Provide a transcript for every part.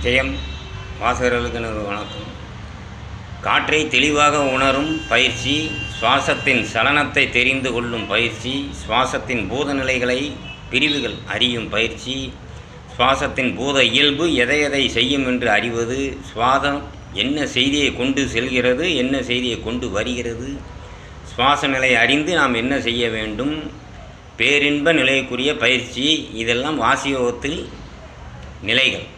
ஜெயம் வாசகர்களுக்கு எனது வணக்கம். காற்றை தெளிவாக உணரும் பயிற்சி, சுவாசத்தின் சலனத்தை தெரிந்து கொள்ளும் பயிற்சி, சுவாசத்தின் பூத நிலைகளை பிரிவுகள் அறியும் பயிற்சி, சுவாசத்தின் பூத இயல்பு எதை எதை செய்யும் என்று அறிவது, சுவாசம் என்ன செய்தியை கொண்டு செல்கிறது, என்ன செய்தியை கொண்டு வருகிறது, சுவாச நிலை அறிந்து நாம் என்ன செய்ய வேண்டும், பேரின்ப நிலைக்குரிய பயிற்சி, இதெல்லாம் வாசியோகத்தில் நிலைகள்.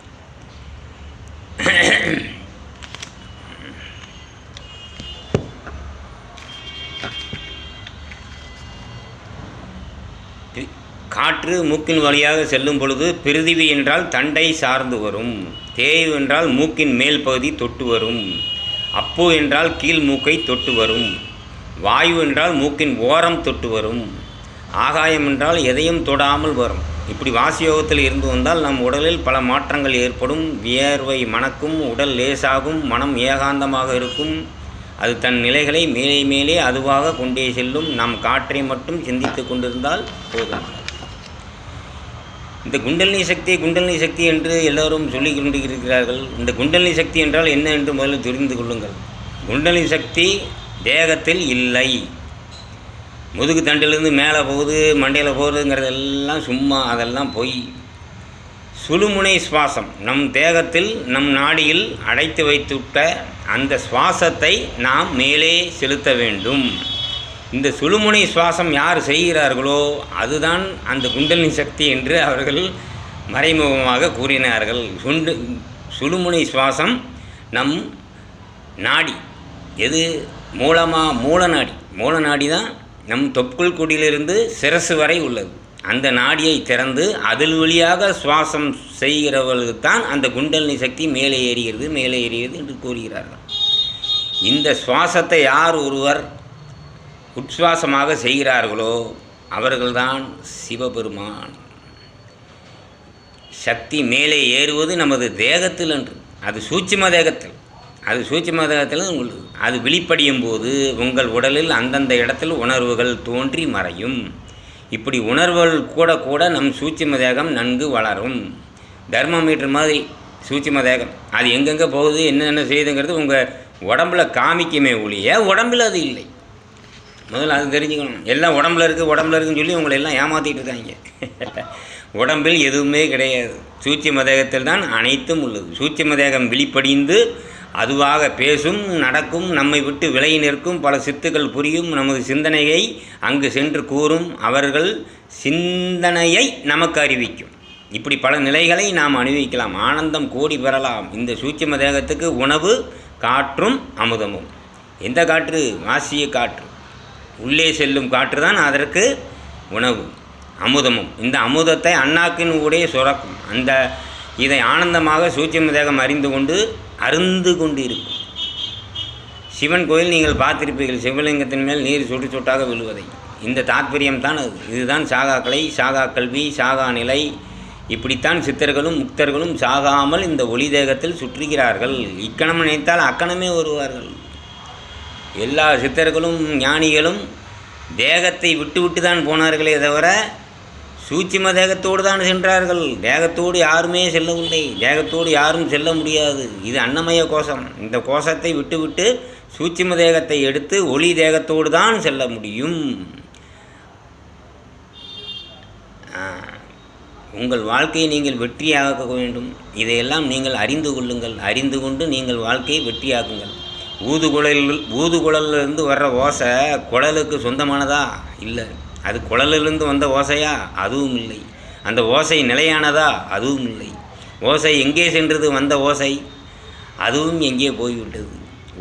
காற்று மூக்கின் வழியாக செல்லும் பொழுது பிரிதிவி என்றால் தண்டை சார்ந்து வரும், தேய்வு என்றால் மூக்கின் மேல் பகுதி தொட்டு வரும், அப்பு என்றால் கீழ் மூக்கை தொட்டு வரும், வாயு என்றால் மூக்கின் ஓரம் தொட்டு வரும், ஆகாயம் என்றால் எதையும் தொடாமல் வரும். இப்படி வாசியோகத்தில் இருந்து வந்தால் நம் உடலில் பல மாற்றங்கள் ஏற்படும். வியர்வை மணக்கும், உடல் லேசாகும், மனம் ஏகாந்தமாக இருக்கும். அது தன் நிலைகளை மேலே மேலே அதுவாக கொண்டே செல்லும். நாம் காற்றை மட்டும் சிந்தித்து கொண்டிருந்தால் போதும். இந்த குண்டலினி சக்தி என்று எல்லோரும் சொல்லி கொண்டிருக்கிறார்கள். இந்த குண்டலினி சக்தி என்றால் என்ன என்று முதலில் தெரிந்து கொள்ளுங்கள். குண்டலினி சக்தி தேகத்தில் இல்லை. முதுகு தண்டிலிருந்து மேலே போகுது, மண்டையில் போகுதுங்கிறதெல்லாம் சும்மா, அதெல்லாம் பொய். சுழுமுனை சுவாசம் நம் தேகத்தில், நம் நாடியில் அடைத்து வைத்துவிட்ட அந்த சுவாசத்தை நாம் மேலே செலுத்த வேண்டும். இந்த சுழுமுனை சுவாசம் யார் செய்கிறார்களோ அதுதான் அந்த குண்டலினி சக்தி என்று அவர்கள் மறைமுகமாக கூறினார்கள். சுழுமுனை சுவாசம் நம் நாடி, எது மூல நாடி தான் நம் தொப்புள் கொடியிலிருந்து சிரசு வரை உள்ளது. அந்த நாடியை திறந்து அதில் வழியாக சுவாசம் செய்கிறவர்களுக்கு தான் அந்த குண்டலினி சக்தி மேலே ஏறுகிறது என்று கூறுகிறார்கள். இந்த சுவாசத்தை யார் ஒருவர் உட்சுவாசமாக செய்கிறார்களோ அவர்கள்தான் சிவபெருமான். சக்தி மேலே ஏறுவது நமது தேகத்தில் என்று, அது சூட்சும தேகத்தில் உள்ளது. அது வெளிப்படையும் போது உங்கள் உடலில் அந்தந்த இடத்தில் உணர்வுகள் தோன்றி மறையும். இப்படி உணர்வுகள் கூட நம் சூட்சும தேகம் நன்கு வளரும். தெர்மோமீட்டர் மாதிரி சூட்சும தேகம் அது எங்கெங்கே போகுது, என்னென்ன செய்யுதுங்கிறது உங்கள் உடம்பில் காமிக்குமே ஒழிய உடம்பில் அது இல்லை. முதல்ல அது தெரிஞ்சுக்கணும். எல்லாம் உடம்புல இருக்குன்னு சொல்லி உங்களை எல்லாம் ஏமாற்றிட்டு இருக்காங்க. உடம்பில் எதுவுமே கிடையாது. சூட்சும தேகத்தில் தான் அனைத்தும் உள்ளது. சூட்சும தேகம் வெளிப்படிந்து அதுவாக பேசும், நடக்கும், நம்மை விட்டு விலகி நிற்கும், பல சித்துக்கள் புரியும், நமது சிந்தனையை அங்கு சென்று கூறும், அவர்கள் சிந்தனையை நமக்கு அறிவிக்கும். இப்படி பல நிலைகளை நாம் அனுபவிக்கலாம், ஆனந்தம் கோடி பெறலாம். இந்த சூட்சும தேகத்துக்கு உணவு காற்றும் அமுதமும். எந்த காற்று? வாசிய காற்று. உள்ளே செல்லும் காற்று தான் அதற்கு உணவு, அமுதமும். இந்த அமுதத்தை அண்ணாக்கின் கூட சுரக்கும். இதை ஆனந்தமாக சூட்சும தேகம் அருந்து கொண்டு இருக்கும். சிவன் கோயில் நீங்கள் பார்த்திருப்பீர்கள், சிவலிங்கத்தின் மேல் நீர் சொட்டு சொட்டாக விழுவதை. இந்த தாற்பயம் தான் அது. இதுதான் சாகா கலை, சாகா கல்வி, சாகா நிலை. இப்படித்தான் சித்தர்களும் முக்தர்களும் சாகாமல் இந்த ஒளி தேகத்தில் சுற்றுகிறார்கள். இக்கணம் நினைத்தால் அக்கணமே வருவார்கள். எல்லா சித்தர்களும் ஞானிகளும் தேகத்தை விட்டு தான் போனார்களே தவிர சூட்சும தேகத்தோடு தான் சென்றார்கள். தேகத்தோடு யாருமே செல்லவில்லை, தேகத்தோடு யாரும் செல்ல முடியாது. இது அன்னமய கோஷம். இந்த கோஷத்தை விட்டு சூட்சும தேகத்தை எடுத்து ஒளி தேகத்தோடு தான் செல்ல முடியும். உங்கள் வாழ்க்கையை நீங்கள் வெற்றியாக்க வேண்டும். இதையெல்லாம் நீங்கள் அறிந்து கொள்ளுங்கள். அறிந்து கொண்டு நீங்கள் வாழ்க்கையை வெற்றியாக்குங்கள். ஊதுகுழலிலிருந்து வர்ற ஓசை குழலுக்கு சொந்தமானதா? இல்லை. அது குழலிலிருந்து வந்த ஓசையா? அதுவும் இல்லை. அந்த ஓசை நிலையானதா? அதுவும் இல்லை. ஓசை எங்கே சென்றது? வந்த ஓசை அதுவும் எங்கே போய்விட்டது.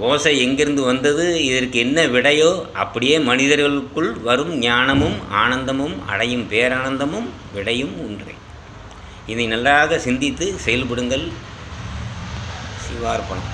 ஓசை எங்கிருந்து வந்தது? இதற்கு என்ன விடையோ அப்படியே மனிதர்களுக்குள் வரும் ஞானமும் ஆனந்தமும் அடையும் பேரானந்தமும் விடையும் ஒன்றே. இதை நன்றாக சிந்தித்து செயல்படுங்கள். சிவார்ப்பணம்.